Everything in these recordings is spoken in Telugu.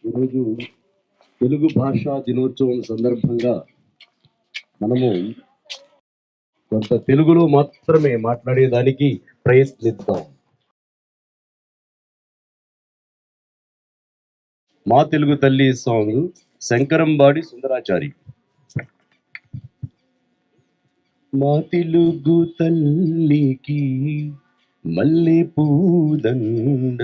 ఈరోజు తెలుగు భాషా దినోత్సవం సందర్భంగా మనము కొంత తెలుగులో మాత్రమే మాట్లాడేదానికి ప్రయత్నిద్దాం. మా తెలుగు తల్లి సాంగ్ శంకరంబాడి సుందరాచారి. మా తెలుగు తల్లికి మల్లె పూదండ,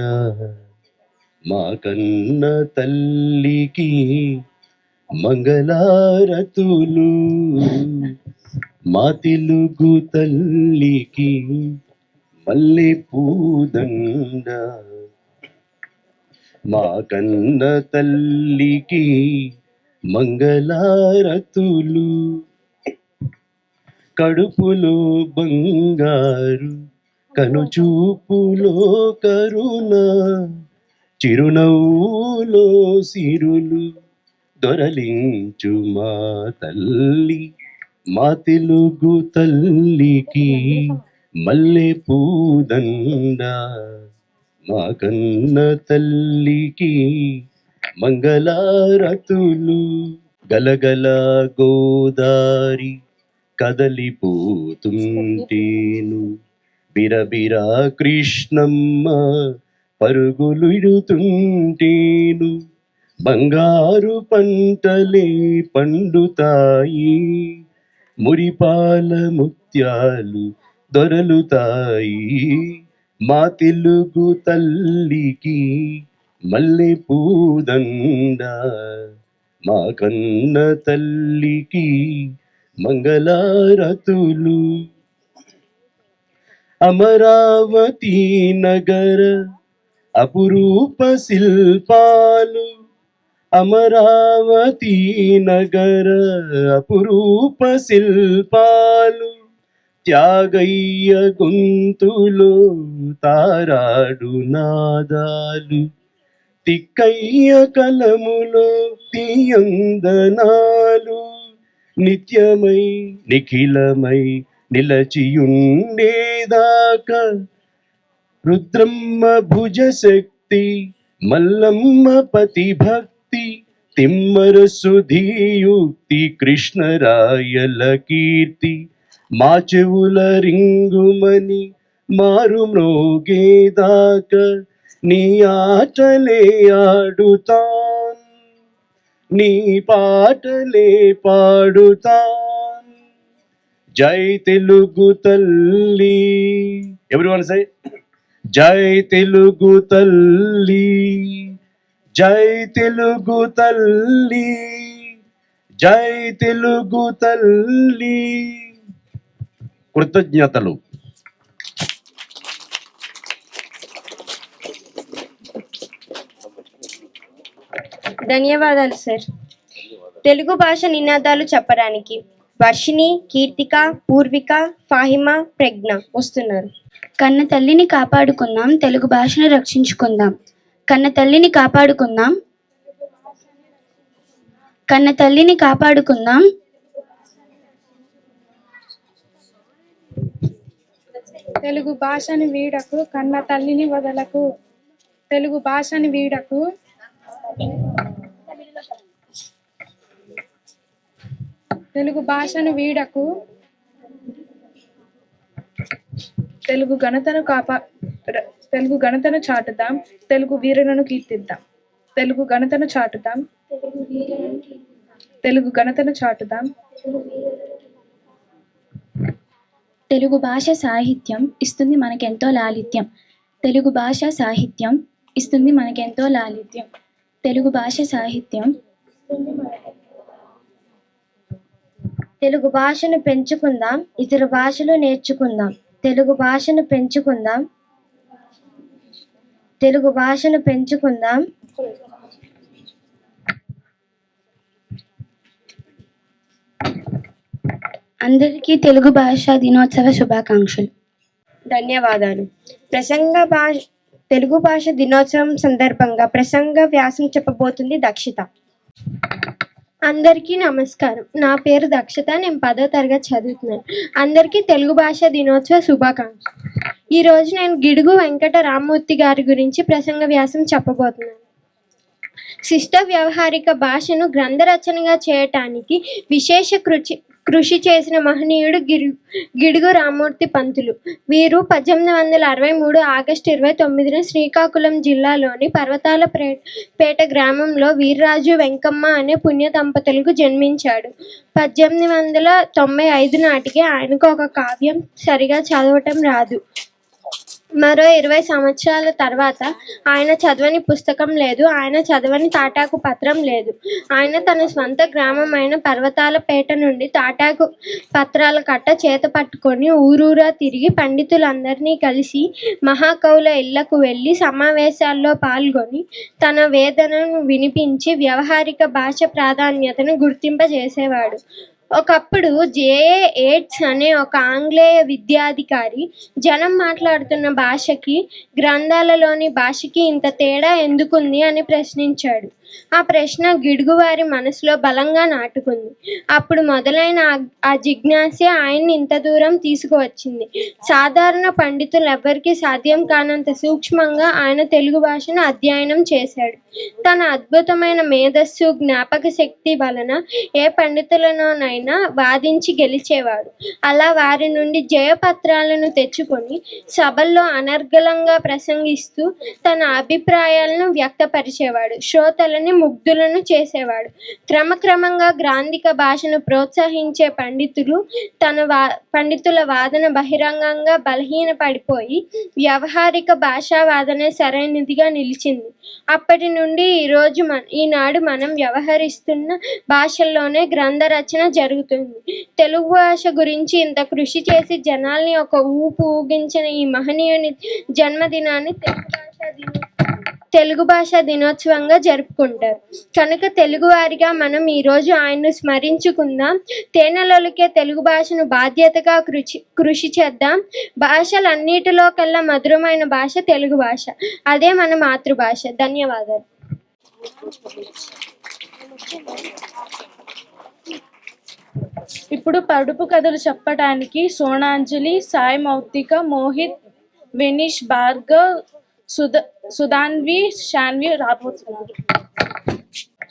మా కన్న తల్లికి మంగళారతులు. మా తెలుగు తల్లికి మల్లె పూదండ, మా కన్న తల్లికి మంగళారతులు. కడుపులో బంగారు, కనుచూపులో కరుణ, చిరునవ్వులో సిరులు దొరలించు మా తల్లి. మా తెలుగు తల్లికి మల్లె పూదండ, మా కన్న తల్లికి మంగళారతులు. గలగల గోదారి కదలిపోతుంటేను, బిరబిరా కృష్ణమ్మ పరుగులిడుతుంటేను, బంగారు పంటలే పండుతాయి, మురిపాల ముత్యాలు దొరలుతాయి. మా తెలుగు తల్లికి మల్లె పూదండ, మా కన్న తల్లికి మంగళారతులు. అమరావతి నగర అపురూప శిల్పాలు, అమరావతి నగర అపురూప శిల్పాలు, త్యాగయ్య గొంతులో తారాడు నాదాలు, తిక్కయ్య కలములో తీయందనాలు, నిత్యమై నిఖిలమై నిలచియుండేదాకా రుద్రమ్మ భుజశక్తి, మల్లమ్మ పతి భక్తి, తిమ్మర సుధీయుక్తి, కృష్ణరాయల కీర్తి, మా చెవుల రింగుమని మారు మ్రోగేదాకా నీ ఆటలే ఆడుతాం, నీ పాటలే పాడుతాం. జై తెలుగు తల్లి. ఎవరివన్ సే జై తెలుగు తల్లి, జై తెలుగు తల్లి, జై తెలుగు తల్లి. కృతజ్ఞతలు. ధన్యవాదాలు సార్. తెలుగు భాష నినాదాలు చెప్పడానికి వర్షిణి, కీర్తిక, పూర్విక, ఫాహిమా, ప్రజ్ఞ వస్తున్నారు. కన్న తల్లిని కాపాడుకుందాం, తెలుగు భాషను రక్షించుకుందాం. కన్న తల్లిని కాపాడుకుందాం, కన్న తల్లిని కాపాడుకుందాం. తెలుగు భాషని వీడకు, కన్న తల్లిని వదలకు. తెలుగు భాషని వీడకు, తెలుగు భాషను వీడకు. తెలుగు ఘనతను చాటుదాం, తెలుగు వీరులను కీర్తిద్దాం. తెలుగు ఘనతను చాటుదాం, తెలుగు ఘనతను చాటుదాం. తెలుగు భాష సాహిత్యం ఇస్తుంది మనకెంతో లాలిత్యం. తెలుగు భాష సాహిత్యం ఇస్తుంది మనకెంతో లాలిత్యం. తెలుగు భాష సాహిత్యం. తెలుగు భాషను పెంచుకుందాం, ఇతర భాషలు నేర్చుకుందాం. తెలుగు భాషను పెంచుకుందాం, తెలుగు భాషను పెంచుకుందాం. అందరికీ తెలుగు భాషా దినోత్సవ శుభాకాంక్షలు. ధన్యవాదాలు. తెలుగు భాష దినోత్సవం సందర్భంగా ప్రసంగ వ్యాసం చెప్పబోతుంది దక్షిత. అందరికీ నమస్కారం. నా పేరు దక్షిత. నేను 10వ తరగతి చదువుతున్నాను. అందరికీ తెలుగు భాష దినోత్సవ శుభాకాంక్షలు. ఈరోజు నేను గిడుగు వెంకట రామ్మూర్తి గారి గురించి ప్రసంగ వ్యాసం చెప్పబోతున్నాను. శిష్ట వ్యవహారిక భాషను గ్రంథ రచనగా చేయటానికి విశేష కృషి చేసిన మహనీయుడు గిడుగు రామ్మూర్తి పంతులు. వీరు 1863 ఆగస్టు 29న శ్రీకాకుళం జిల్లాలోని పర్వతాల పేట గ్రామంలో వీర్రాజు వెంకమ్మ అనే పుణ్య దంపతులకు జన్మించాడు. 1895 నాటికి ఆయనకు ఒక కావ్యం సరిగా చదవటం రాదు. మరో 20 సంవత్సరాల తర్వాత ఆయన చదవని పుస్తకం లేదు, ఆయన చదవని తాటాకు పత్రం లేదు. ఆయన తన స్వంత గ్రామమైన పర్వతాల పేట నుండి తాటాకు పత్రాల కట్ట చేత పట్టుకొని ఊరూరా తిరిగి పండితులందరినీ కలిసి మహాకవుల ఇళ్లకు వెళ్ళి సమావేశాల్లో పాల్గొని తన వేదనను వినిపించి వ్యవహారిక భాష ప్రాధాన్యతను గుర్తింపజేసేవాడు. ఒకప్పుడు జేఏ ఏట్స్ అనే ఒక ఆంగ్లేయ విద్యాధికారి జనం మాట్లాడుతున్న భాషకి గ్రంథాలలోని భాషకి ఇంత తేడా ఎందుకుంది అని ప్రశ్నించాడు. ఆ ప్రశ్న గిడుగువారి మనసులో బలంగా నాటుకుంది. అప్పుడు మొదలైన ఆ జిజ్ఞాసే ఆయన్ని ఇంత దూరం తీసుకువచ్చింది. సాధారణ పండితులెవ్వరికీ సాధ్యం కానంత సూక్ష్మంగా ఆయన తెలుగు భాషను అధ్యయనం చేశాడు. తన అద్భుతమైన మేధస్సు, జ్ఞాపక శక్తి వలన ఏ పండితులనోనైనా వాదించి గెలిచేవాడు. అలా వారి నుండి జయపత్రాలను తెచ్చుకొని సభల్లో అనర్గళంగా ప్రసంగిస్తూ తన అభిప్రాయాలను వ్యక్తపరిచేవాడు. శ్రోతలను ముగ్ధులను చేసేవాడు. క్రమక్రమంగా గ్రాంధిక భాషను ప్రోత్సహించే పండితుల వాదన బహిరంగంగా బలహీనపడిపోయి వ్యవహారిక భాషా వాదనే సరైనదిగా నిలిచింది. అప్పటి నుండి ఈనాడు మనం వ్యవహరిస్తున్న భాషల్లోనే గ్రంథ రచన జరుగుతుంది. తెలుగు భాష గురించి ఇంత కృషి చేసి జనాల్ని ఒక ఊపు ఊగించిన ఈ మహనీయుని జన్మదినాన్ని తెలుగు భాషా దినోత్సవంగా జరుపుకుంటారు. కనుక తెలుగువారిగా మనం ఈరోజు ఆయన్ను స్మరించుకుందాం. తేనెలొలికే తెలుగు భాషను బాధ్యతగా కృషి చేద్దాం. భాషలన్నిటిలో కల్లా మధురమైన భాష తెలుగు భాష. అదే మన మాతృభాష. ధన్యవాదాలు. ఇప్పుడు పడుపు కథలు చెప్పడానికి సోనాంజలి, సాయి మౌక్తిక, మోహిత్, వినీష్, భార్గవ్, సుధాన్వి, శాన్వి రాబోతున్నారు.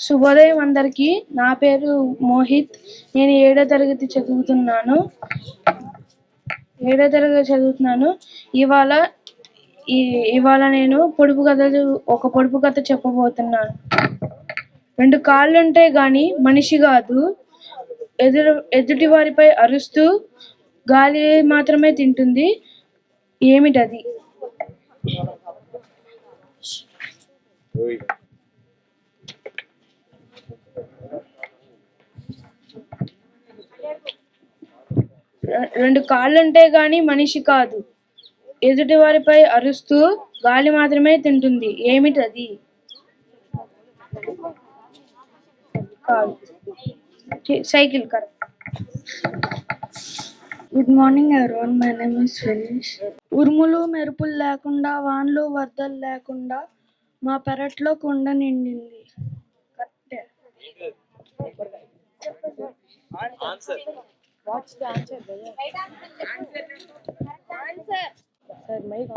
శుభోదయం అందరికీ. నా పేరు మోహిత్. నేను 7వ తరగతి చదువుతున్నాను. ఇవాళ నేను ఒక పొడుపు కథ చెప్పబోతున్నాను. 2 కాళ్ళుంటే గాని మనిషి కాదు, ఎదుటి వారిపై అరుస్తూ గాలి మాత్రమే తింటుంది, ఏమిటది? రెండు కాళ్ళుంటే గాని మనిషి కాదు, ఎదుటి వారిపై అరుస్తూ గాలి మాత్రమే తింటుంది, ఏమిటది? కాదు, cycle. Correct. Good morning everyone, my name is Vineesh. ఉరుములు మెరుపులు లేకుండా, వాన్లు వరదలు లేకుండా మా పెరట్లో కుండ నిండింది. కరెక్టే.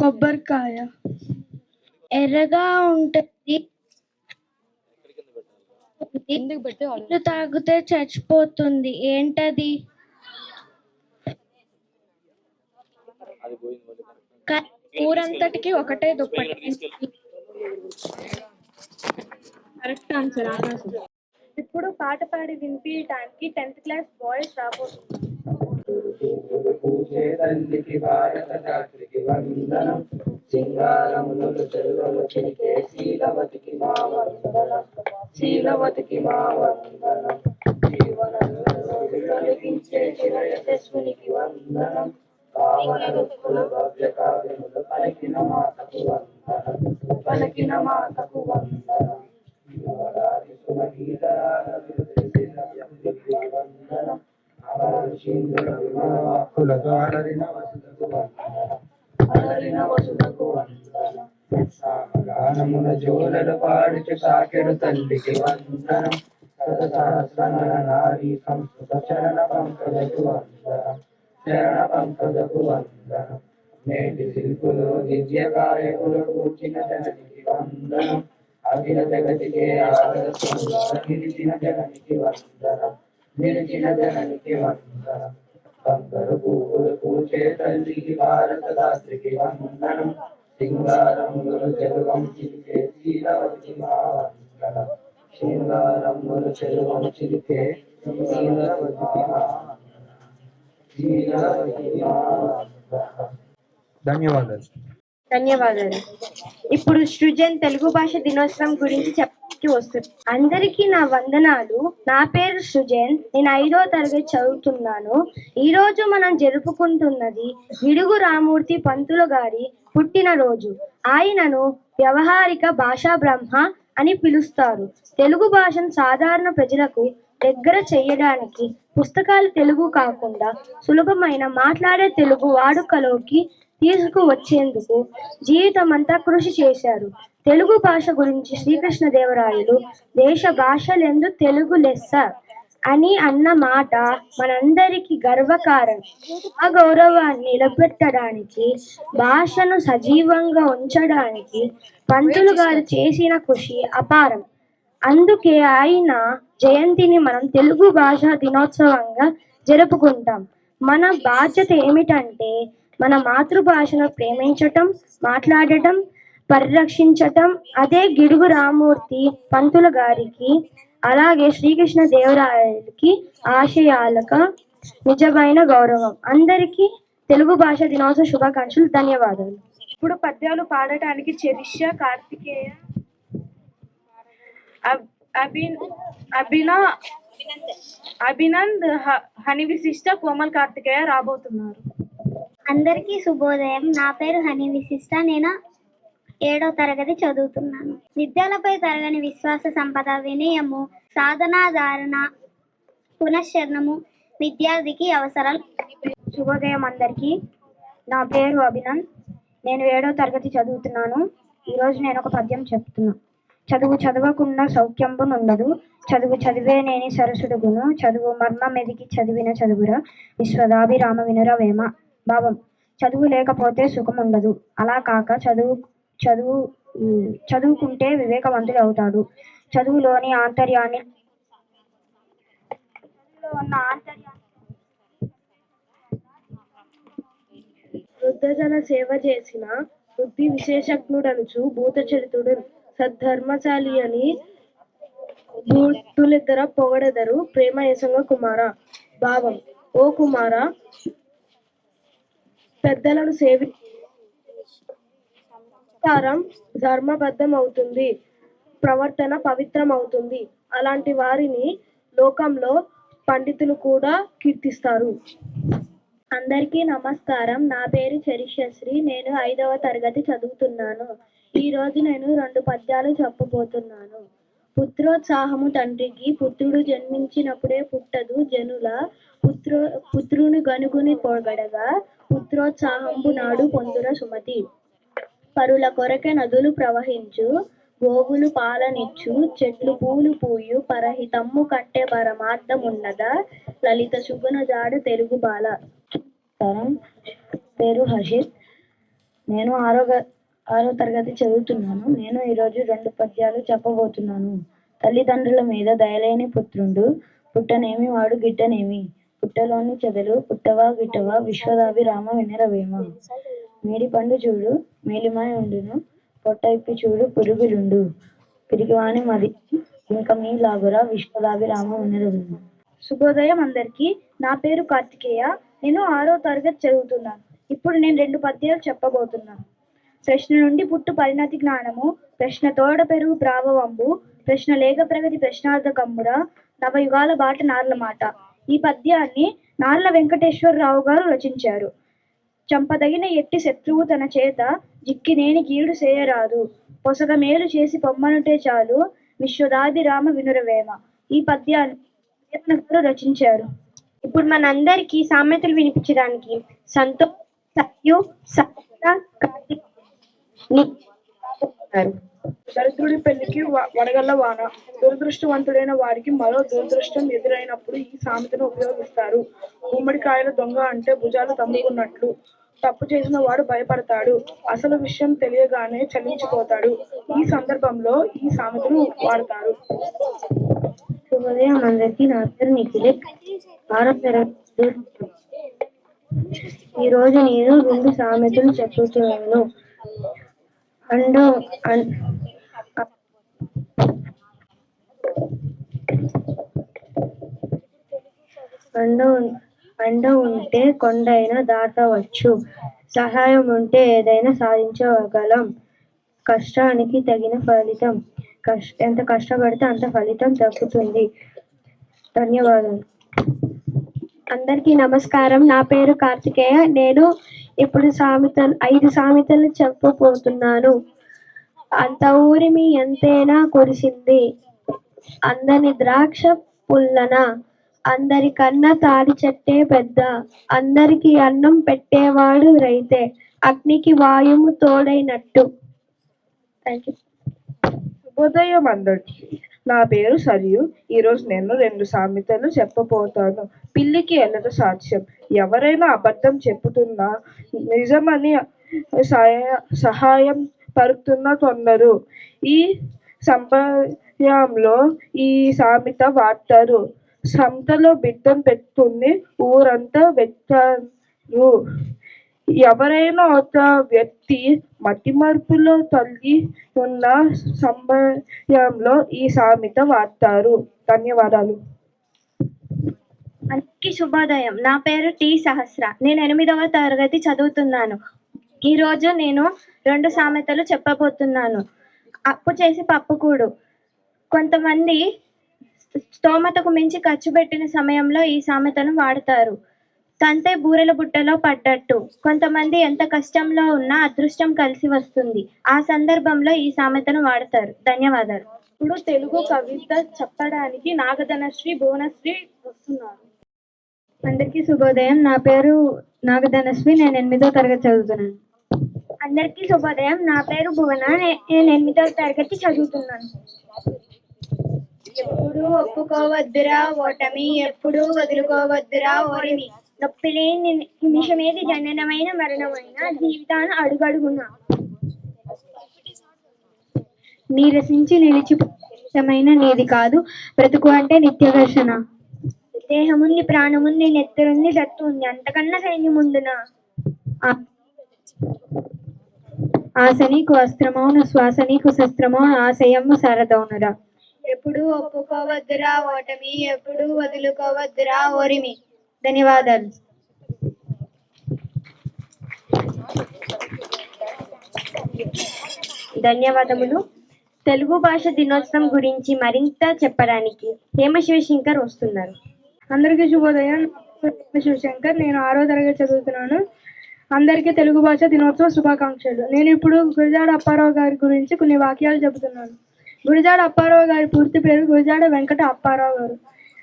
కొబ్బరికాయ ఎర్రగా ఉంటుంది, నీళ్ళు తాగితే చచ్చిపోతుంది, ఏంటది? ఊరంతటికి ఒకటే దుప్పటి. Correct answer. ఇప్పుడు పాట పాడి వినిపించడానికి 10th క్లాస్ బాయ్స్ రాబోతున్నారు. శీలవతికి మా వందనం, జీవనకి వందనం, పలికిన మాతకు వందనం, గానమున జోలలు పాడుచు సాకెడు తల్లికి వందనం, సహస్రనర నారీ సంస్కృత చరణ పంకజకు వందనం, చరణ పంకజకు వందనం, నేటి శిల్పులు దివ్య గాయకులు కూర్చిన జననికి వందనం, అఖిల జగతికే ఆదర్శంగా నిలిచిన జననికి వందనం, నిలిచిన జననికి వందనం. కంకరు పువ్వులు పూచే తల్లికి భారతదాత్రికి వందనం, సింగారములు చెరువం చిలికే శీలవతి మా వందనం, సింగారములు చెరువం చిలికే శీలవతి మా వందనం, శీలవతి మా వందనం. ధన్యవాదాలు. ధన్యవాదాలు. ఇప్పుడు సృజన్ తెలుగు భాష దినోత్సవం గురించి చెప్పడానికి వస్తుంది. అందరికీ నా వందనాలు. నా పేరు సృజన్. నేను 5వ తరగతి చదువుతున్నాను. ఈ రోజు మనం జరుపుకుంటున్నది గిడుగు రామూర్తి పంతులు గారి పుట్టినరోజు. ఆయనను వ్యవహారిక భాషా బ్రహ్మ అని పిలుస్తారు. తెలుగు భాషను సాధారణ ప్రజలకు దగ్గర చేయడానికి పుస్తకాలు తెలుగు కాకుండా సులభమైన మాట్లాడే తెలుగు వాడుకలోకి తీసుకువచ్చేందుకు జీవితమంతా కృషి చేశారు. తెలుగు భాష గురించి శ్రీకృష్ణదేవరాయలు దేశ భాషలందు తెలుగు లెస్స అని అన్న మాట మనందరికీ గర్వకారణం. ఆ గౌరవాన్ని నిలబెట్టడానికి, భాషను సజీవంగా ఉంచడానికి పంతులు గారు చేసిన కృషి అపారం. అందుకే ఆయన జయంతిని మనం తెలుగు భాషా దినోత్సవంగా జరుపుకుంటాం. మన బాధ్యత ఏమిటంటే మన మాతృభాషను ప్రేమించటం, మాట్లాడటం, పరిరక్షించటం. అదే గిడుగు రామూర్తి పంతులు గారికి, అలాగే శ్రీకృష్ణ దేవరాయలకి ఆశయాలకు నిజమైన గౌరవం. అందరికీ తెలుగు భాష దినోత్సవ శుభాకాంక్షలు. ధన్యవాదాలు. ఇప్పుడు పద్యాలు పాడటానికి చరిష్య, కార్తికేయ, అభినంద్, హని విశిష్ట, కోమల్ కార్తికేయ రాబోతున్నారు. అందరికీ శుభోదయం. నా పేరు హని విశిష్ట. నేను 7వ తరగతి చదువుతున్నాను. విద్యలపై తరగని విశ్వాస సంపద, వినయము, సాధనాధారణ, పునశ్చరణము విద్యార్థికి అవసరాలు. శుభోదయం అందరికీ. నా పేరు అభినంద్. నేను 7వ తరగతి చదువుతున్నాను. ఈరోజు నేను ఒక పద్యం చెప్తున్నా. చదువు చదవకుండా సౌఖ్యంబు నుండదు, చదువు చదివే నేని సరసుడుగును, చదువు మర్మమెదికి చదివిన చదువురా, విశ్వదాభిరామ వినురవేమ. భావం: చదువు లేకపోతే సుఖం ఉండదు. అలా కాక చదువుకుంటే వివేకవంతుడు అవుతాడు. చదువులోని ఆంతర్యాన్ని వృద్ధజన సేవ చేసిన బుద్ధి విశేషజ్ఞుడనుచు భూతచరితుడు సద్ధర్మశాలి అని భూతులిద్దర పొగడెదరు ప్రేమ యశంగ కుమార. భావం: ఓ కుమార, పెద్దలను సంస్కారం ధర్మబద్ధం అవుతుంది, ప్రవర్తన పవిత్రం అవుతుంది. అలాంటి వారిని లోకంలో పండితులు కూడా కీర్తిస్తారు. అందరికీ నమస్కారం. నా పేరు చరిష్యశ్రీ. నేను 5వ తరగతి చదువుతున్నాను. ఈరోజు నేను 2 పద్యాలు చెప్పబోతున్నాను. పుత్రోత్సాహము తండ్రికి, పుత్రుడు జన్మించినప్పుడే పుట్టదు జనుల, పుత్రుని గనుగుని పొగడగా, పుత్రోత్సాహంబు నాడు పొందుర సుమతి. పరుల కొరకే నదులు ప్రవహించు, గోవులు పాలనిచ్చు, చెట్లు పూలు పూయు, పరహితమ్ము కంటే పరమార్థమున్నదా, లలిత సుగుణ జాడ తెలుగు బాల. పేరు హర్షిత్. నేను 6వ తరగతి చదువుతున్నాను. నేను ఈరోజు 2 పద్యాలు చెప్పబోతున్నాను. తల్లిదండ్రుల మీద దయలేని పుత్రుండు, పుట్టనేమి వాడు గిట్టనేమి, పుట్టలోని చెదలు పుట్టవా గిట్టవా, విశ్వదాభిరామ వినరవేమ. మేడి పండు చూడు మేలిమై ఉండును, పొట్ట ఇప్పి చూడు పురుగులుండు, పిరిగివాని మది ఇంక మీ లాగురా, విశ్వదాభిరామ వినరవేమ. శుభోదయం అందరికీ. నా పేరు కార్తికేయ. నేను 6వ తరగతి చదువుతున్నాను. ఇప్పుడు నేను 2 పద్యాలు చెప్పబోతున్నాను. ప్రశ్న నుండి పుట్టు పరిణతి జ్ఞానము, ప్రశ్న తోడ పెరుగు ప్రాభవంబు, ప్రశ్న లేక ప్రగతి ప్రశ్నార్థ కమ్మురా, నవయుగాల బాట నార్ల మాట. ఈ పద్యాన్ని నార్ల వెంకటేశ్వరరావు గారు రచించారు. చంపదగిన ఎట్టి శత్రువు తన చేత జిక్కినేని కీడు చేయరాదు, పొసగ మేలు చేసి పొమ్మనుటే చాలు, విశ్వదాభిరామ వినురవేమ. ఈ పద్యాన్ని రచించారు. ఇప్పుడు మనందరికీ సామెతలు వినిపించడానికి సంతోష్, సత్యు, సత్య, కార్తీక్ దరిద్రుడి పెళ్లికి వడగళ్ల వాన. దురదృష్టవంతుడైన వారికి మరో దురదృష్టం ఎదురైనప్పుడు ఈ సామెతను ఉపయోగిస్తారు. గుమ్మడికాయల దొంగ అంటే భుజాలు తమ్ముకున్నట్లు. తప్పు చేసిన వాడు భయపడతాడు, అసలు విషయం తెలియగానే చలించిపోతాడు. ఈ సందర్భంలో ఈ సామెతను వాడతారు. శుభోదయం అందరికీ. నా పేరు నిఖిలేష్. 6వ తరగతి. ఈరోజు నేను 2 సామెతలు చెప్పుతున్నాను. అండ ఉంటే కొండైనా దాటవచ్చు. సహాయం ఉంటే ఏదైనా సాధించగలం. కష్టానికి తగిన ఫలితం. ఎంత కష్టపడితే అంత ఫలితం దక్కుతుంది. ధన్యవాదాలు. అందరికీ నమస్కారం. నా పేరు కార్తికేయ. నేను ఇప్పుడు 5 సామెతలు చెప్పబోతున్నాను. అంత ఊరిమి ఎంతైనా కురిసింది, అందని ద్రాక్ష పుల్లన, అందరికన్నా తాడి చెట్టే పెద్ద, అందరికి అన్నం పెట్టేవాడు రైతే, అగ్నికి వాయువు తోడైనట్టు. Thank you. శుభోదయం అందరికీ. నా పేరు సరియు. ఈరోజు నేను 2 సామెతలు చెప్పబోతాను. పిల్లికి ఎల్లట సాక్ష్యం. ఎవరైనా అబద్ధం చెప్పుతున్నా నిజమని సహాయం పరుతున్న కొందరు ఈ సమయంలో ఈ సామెత వాడతారు. సంతలో బిడ్డను పెట్టుకుని ఊరంతా వెళ్తారు. ఎవరైనా ఒక వ్యక్తి మతిమరుపులో తల్లి ఉన్న సమయంలో ఈ సామెత వాడతారు. ధన్యవాదాలు. అందరికీ శుభోదయం. నా పేరు టి సహస్ర. నేను 8వ తరగతి చదువుతున్నాను. ఈరోజు నేను 2 సామెతలు చెప్పబోతున్నాను. అప్పు చేసి పప్పుకూడు. కొంతమంది స్తోమతకు మించి ఖర్చు పెట్టిన సమయంలో ఈ సామెతను వాడతారు. తంతే బూరెల బుట్టలో పడ్డట్టు. కొంతమంది ఎంత కష్టంలో ఉన్నా అదృష్టం కలిసి వస్తుంది. ఆ సందర్భంలో ఈ సామెతను వాడతారు. ధన్యవాదాలు. ఇప్పుడు తెలుగు కవిత చెప్పడానికి నాగధనశ్రీ, భువనశ్రీ వస్తున్నారు. అందరికీ శుభోదయం. నా పేరు నాగధనశ్రీ. నేను 8వ తరగతి చదువుతున్నాను. అందరికీ శుభోదయం. నా పేరు భువన. నేను 8వ తరగతి చదువుతున్నాను. ఎప్పుడు ఒప్పుకోవద్దురా ఓటమి, ఎప్పుడు వదులుకోవద్దురా ఓరిమి, నొప్పి లేని నిమిషమేది జననమైన మరణమైన, జీవితాన్ని అడుగడుగునా నీరసించి నిలిచిపోయిన నీది కాదు బ్రతుకు అంటే నిత్య ఘర్షణ. దేహముంది, ప్రాణముంది, నెత్తరుంది, సత్తు ఉంది, అంతకన్నా సైన్యముందున. ఆశ నీకు వస్త్రమౌన, శ్వాస నీకు శస్త్రమౌన, ఆశయము సరదౌనురా. ఎప్పుడు ఒప్పుకోవద్దురా ఓటమి, ఎప్పుడు వదులుకోవద్దురా ఓరిమి. ధన్యవాదాలు. ధన్యవాదములు. తెలుగు భాష దినోత్సవం గురించి మరింత చెప్పడానికి హేమశివశంకర్ వస్తున్నారు. అందరికీ శుభోదయం. శివశంకర్. నేను 6వ తరగతి చదువుతున్నాను. అందరికీ తెలుగు భాష దినోత్సవ శుభాకాంక్షలు. నేను ఇప్పుడు గురజాడ అప్పారావు గారి గురించి కొన్ని వాక్యాలు చెబుతున్నాను. గురజాడ అప్పారావు గారి పూర్తి పేరు గురజాడ వెంకట అప్పారావు గారు.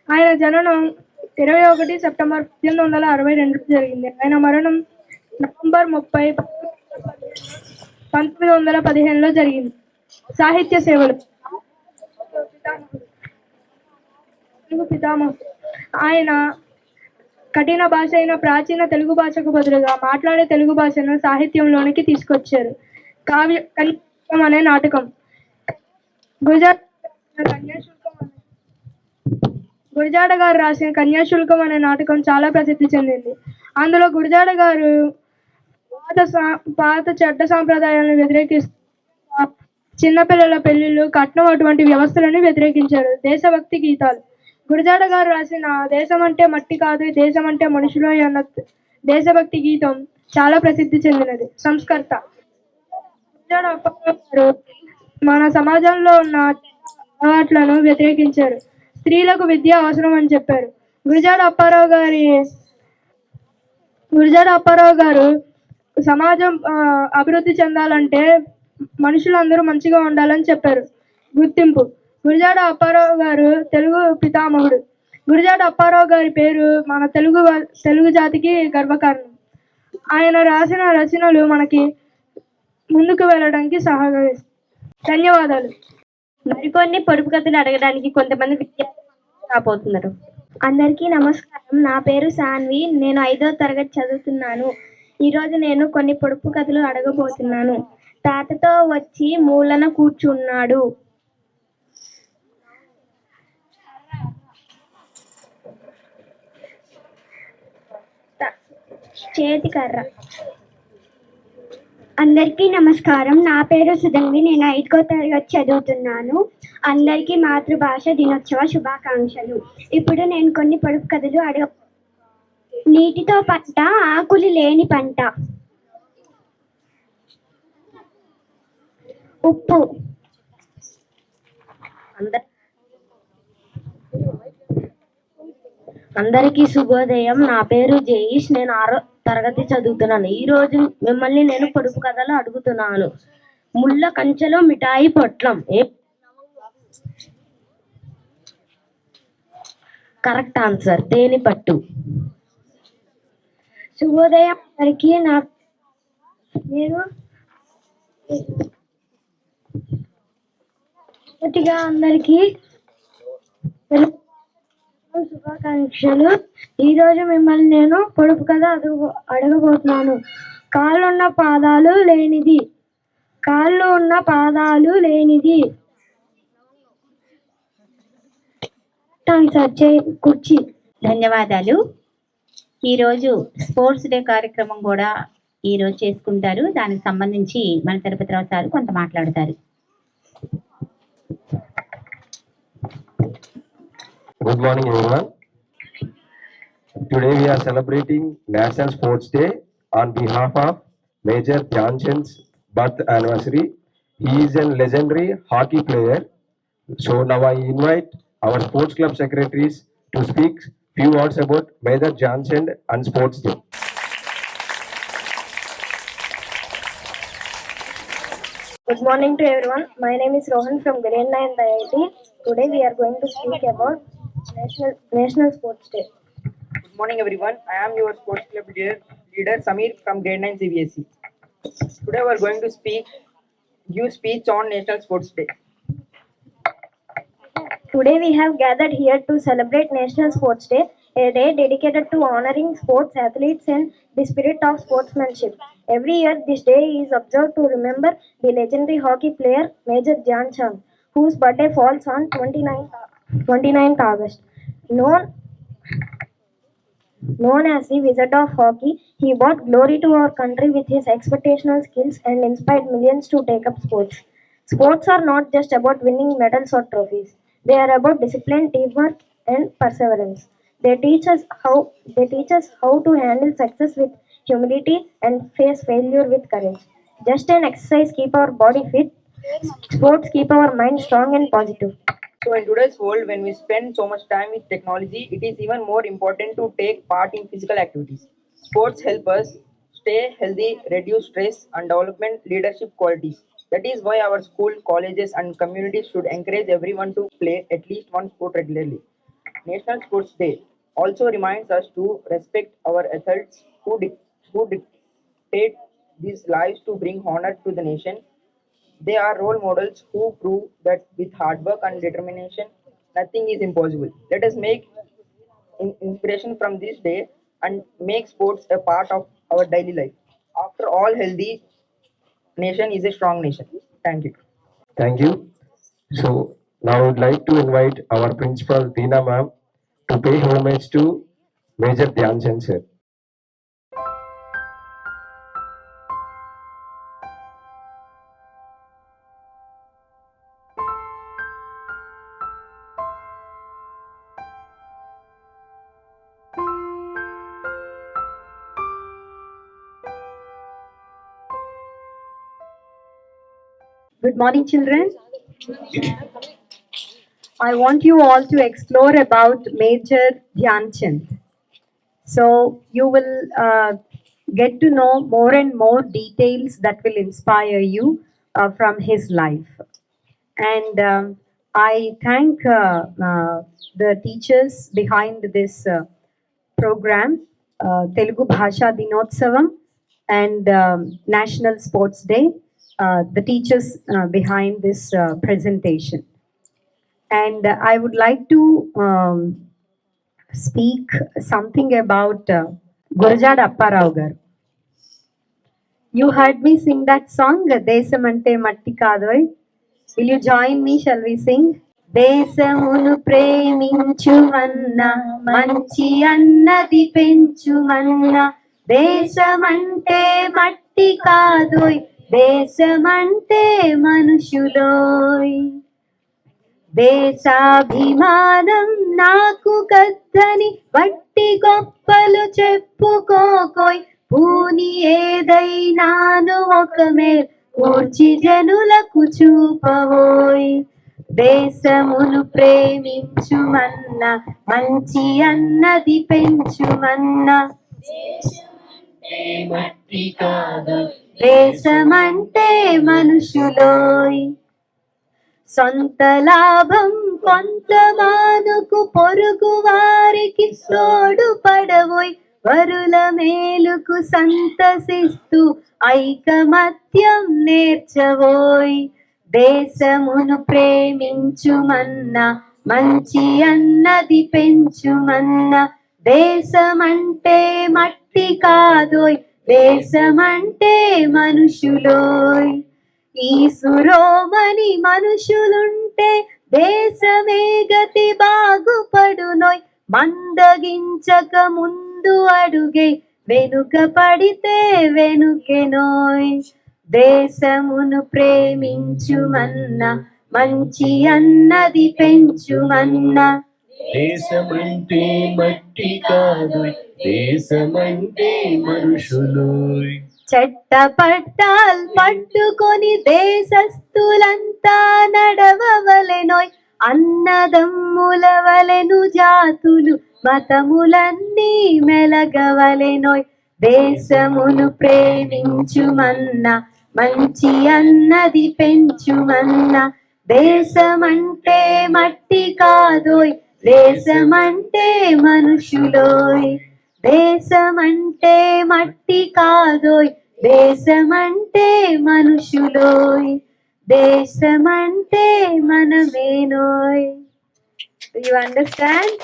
ఆయన జననం 21 సెప్టెంబర్ 1862 జరిగింది. ఆయన మరణం నవంబర్ 30, 1915లో జరిగింది. సాహిత్య సేవలు. తెలుగు పితామహుడు. ఆయన కఠిన భాష అయిన ప్రాచీన తెలుగు భాషకు బదులుగా మాట్లాడే తెలుగు భాషను సాహిత్యంలోనికి తీసుకొచ్చారు. కన్యాశుల్కం అనే నాటకం. గురజాడ గారు రాసిన కన్యాశుల్కం అనే నాటకం చాలా ప్రసిద్ధి చెందింది. అందులో గురజాడ గారు పాత చెడ్డ సాంప్రదాయాలను వ్యతిరేకిస్తూ చిన్నపిల్లల పెళ్లిళ్ళు, కట్నం అటువంటి వ్యవస్థలను వ్యతిరేకించారు. దేశభక్తి గీతాలు. గురజాడ గారు రాసిన దేశం అంటే మట్టి కాదు, దేశం అంటే మనుషులు అన్న దేశభక్తి గీతం చాలా ప్రసిద్ధి చెందినది. సంస్కర్త. గురజాడ అప్పారావు గారు మన సమాజంలో ఉన్న అలవాట్లను వ్యతిరేకించారు. స్త్రీలకు విద్య అవసరం అని చెప్పారు. గురజాడ అప్పారావు గారు సమాజం అభివృద్ధి చెందాలంటే మనుషులందరూ మంచిగా ఉండాలని చెప్పారు. గుర్తింపు. గురజాడ అప్పారావు గారు తెలుగు పితామహుడు. గురజాడ అప్పారావు గారి పేరు మన తెలుగు జాతికి గర్వకారణం. ఆయన రాసిన రచనలు మనకి ముందుకు వెళ్ళడానికి సహకరిస్తాయి. ధన్యవాదాలు. మరికొన్ని పొడుపు కథలు అడగడానికి కొంతమంది విద్యార్థులు రాబోతున్నారు. అందరికీ నమస్కారం. నా పేరు సాన్వి. నేను 5వ తరగతి చదువుతున్నాను. ఈరోజు నేను కొన్ని పొడుపు కథలు అడగబోతున్నాను. తాతతో వచ్చి మూలన కూర్చున్నాడు. చేతికర్ర. అందరికీ నమస్కారం. నా పేరు సుధన్వి. నేను 5వ తరగతి చదువుతున్నాను. అందరికీ మాతృభాష దినోత్సవ శుభాకాంక్షలు. ఇప్పుడు నేను కొన్ని పొడుపు కథలు నీటితో పంట, ఆకులు లేని పంట. ఉప్పు. అందరికీ శుభోదయం. నా పేరు జయేష్. నేను 6వ తరగతి చదువుతున్నాను. ఈ రోజు మిమ్మల్ని నేను పొడుపు కథలు అడుగుతున్నాను. ముళ్ళ కంచెలో మిఠాయి పొట్లం. Correct answer. తేనె పట్టు. శుభోదయం అందరికీ. నేను మొదటిగా అందరికీ శుభాకాంక్షలు. ఈరోజు మిమ్మల్ని నేను పొడుపు కథ అడగబోతున్నాను. కాళ్ళు ఉన్న పాదాలు లేనిది. కుర్చీ. ధన్యవాదాలు. ఈరోజు స్పోర్ట్స్ డే కార్యక్రమం కూడా ఈరోజు చేసుకుంటారు. దానికి సంబంధించి మన తిరుపతిరావు సార్ కొంత మాట్లాడతారు. Good morning, everyone. Today we are celebrating National Sports Day on behalf of Major Dhyan Chand's birth anniversary. He is a legendary hockey player. So now I invite our sports club secretaries to speak few words about Major Dhyan Chand and Sports Day. Good morning to everyone. My name is Rohan from grade 9 IIT. Today we are going to speak about National Sports Day. Good morning everyone. I am your sports club leader Samir from grade 9 CBSE. Today we are going to give speech on National Sports Day. Today we have gathered here to celebrate National Sports Day, a day dedicated to honoring sports athletes and the spirit of sportsmanship. Every year this day is observed to remember the legendary hockey player Major Dhyan Chand, whose birthday falls on 29th August. Known as the Wizard of Hockey, he brought glory to our country with his exceptional skills and inspired millions to take up sports. Sports are not just about winning medals or trophies. They are about discipline, teamwork, and perseverance. They teach us how to handle success with humility and face failure with courage. Just an exercise keep our body fit. Sports keep our mind strong and positive. So in today's world, when we spend so much time with technology, it is even more important to take part in physical activities. Sports help us stay healthy, reduce stress, and develop leadership qualities. That is why our school, colleges, and communities should encourage everyone to play at least one sport regularly. National Sports Day also reminds us to respect our athletes who dictate these lives to bring honor to the nation. They are role models who prove that with hard work and determination, nothing is impossible. Let us make inspiration from this day and make sports a part of our daily life. After all, healthy nation is a strong nation. Thank you. Thank you. So now I would like to invite our principal Deena ma'am to pay homage to Major Dhyan Chand sir. Good morning, children. I want you all to explore about Major Dhyan Chand. So you will get to know more and more details that will inspire you from his life. And I thank the teachers behind this program, Telugu Bhasha Dinotsavam and National Sports Day, the teachers behind this presentation. And I would like to speak something about Gurajada Apparao garu. You heard me sing that song, Desamante Matti Kadoy. Will you join me? Shall we sing? దేశమును ప్రేమించుమన్నా మంచి అన్నది పెంచుమన్నా దేశమంటే మట్టి కాదోయ్ దేశమంటే మనుషులోయ్ దేశాభిమానం నాకు కద్దని వట్టి గొప్పలు చెప్పుకోకోయ్ పూని ఏదైనాను ఒక మేల్ కూర్చి జనులకు చూపవోయ్ దేశమును ప్రేమించుమన్నా మంచి అన్నది పెంచుమన్నా దేశమంటే మనుషులోయ్ సొంత లాభం కొంత మానుకు పొరుగు వారికి తోడు పడవోయ్ వరుల మేలుకు సంతసిస్తూ ఐకమత్యం నేర్చవోయ్ దేశమును ప్రేమించుమన్నా మంచి అన్నది పెంచుమన్నా దేశమంటే మట్టి కాదోయ్ దేశమంటే మనుషులోయ్ ఈ సురోమణి మనుషులుంటే దేశమే గతి బాగుపడునోయ్ మందగించక ముందు అడుగే వెనుక పడితే వెనుకెనోయ్ దేశమును ప్రేమించుమన్నా మంచి అన్నది పెంచుమన్నా దేశమంటే మట్టి కాదు దేశమంటే మనుషులోయ్ చట్టపట్టాల్ పట్టుకొని దేశస్థులంతా నడవవలెనోయ్ అన్నదమ్ముల వలెను జాతులు మతములన్నీ మెలగవలెనోయ్ దేశమును ప్రేమించుమన్నా మంచి అన్నది పెంచుమన్నా దేశమంటే మట్టి కాదోయ్ దేశమంటే మనుషులోయ్ దేశమంటే మట్టి కాదోయ్ దేశమంటే మనుషులోయ్ దేశమంటే మనమేనోయ్. You understand?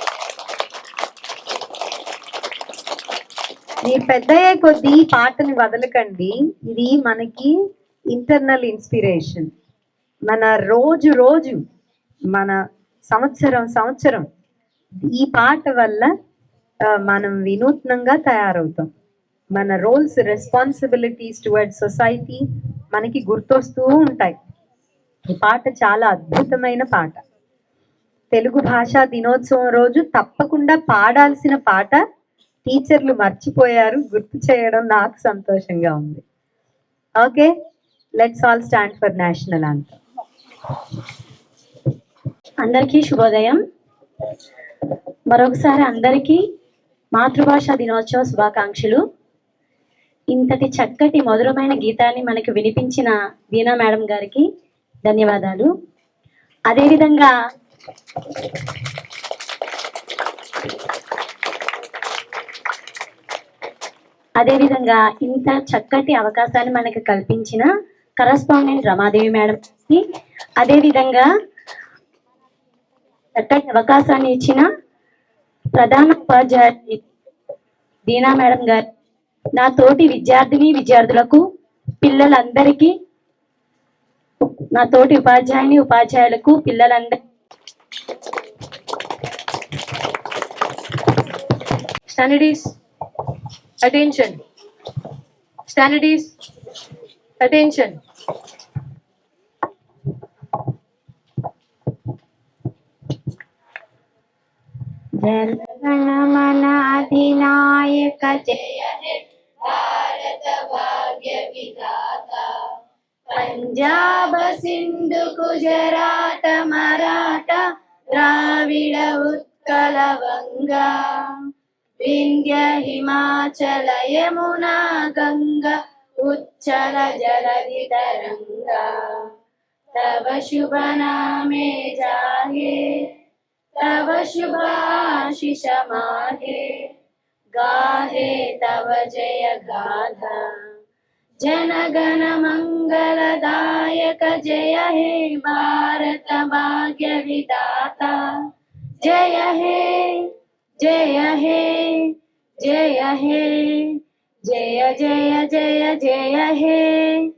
మీరు పెద్దయ్యే కొద్దీ ఈ పాటని వదలకండి. ఇది మనకి ఇంటర్నల్ ఇన్స్పిరేషన్. మన రోజు రోజు మన సంవత్సరం ఈ పాట వల్ల మనం వినూత్నంగా తయారవుతాం. మన రోల్స్ రెస్పాన్సిబిలిటీస్ టువర్డ్స్ సొసైటీ మనకి గుర్తొస్తూ ఉంటాయి. ఈ పాట చాలా అద్భుతమైన పాట. తెలుగు భాషా దినోత్సవం రోజు తప్పకుండా పాడాల్సిన పాట. టీచర్లు మర్చిపోయారు, గుర్తు చేయడం నాకు సంతోషంగా ఉంది. Okay, let's all stand for national anthem. అందరికీ శుభోదయం. మరొకసారి అందరికీ మాతృభాషా దినోత్సవ శుభాకాంక్షలు. ఇంతటి చక్కటి మధురమైన గీతాన్ని మనకు వినిపించిన దీనా మేడం గారికి ధన్యవాదాలు. అదేవిధంగా ఇంత చక్కటి అవకాశాన్ని మనకు కల్పించిన కరస్పాండెంట్ రమాదేవి మేడంకి, అదేవిధంగా చక్కటి అవకాశాన్ని ఇచ్చిన ప్రధాన ఉపాధ్యాయులు దీనా మేడం గారు, నా తోటి విద్యార్థులకు, పిల్లలందరికీ, నా తోటి ఉపాధ్యాయులకు, పిల్లలందరికీ Standards, attention. Standards, attention. Jana Gana Mana అధినాయక జయ హే భారత భాగ్య విధాత పంజాబ సింధు గుజరాత మరాఠ ద్రావిడ ఉత్కల వంగా వింధ్య హిమాచల యమునా గంగా ఉచ్చల జలధి తరంగా తవ శుభ నామే జాగే तव शुभाशिष माहे गाहे तव जय गाथा जनगण मंगलदायक जय हे भारत भाग्य विधाता जय हे जय हे जय हे जय जय जय जय हे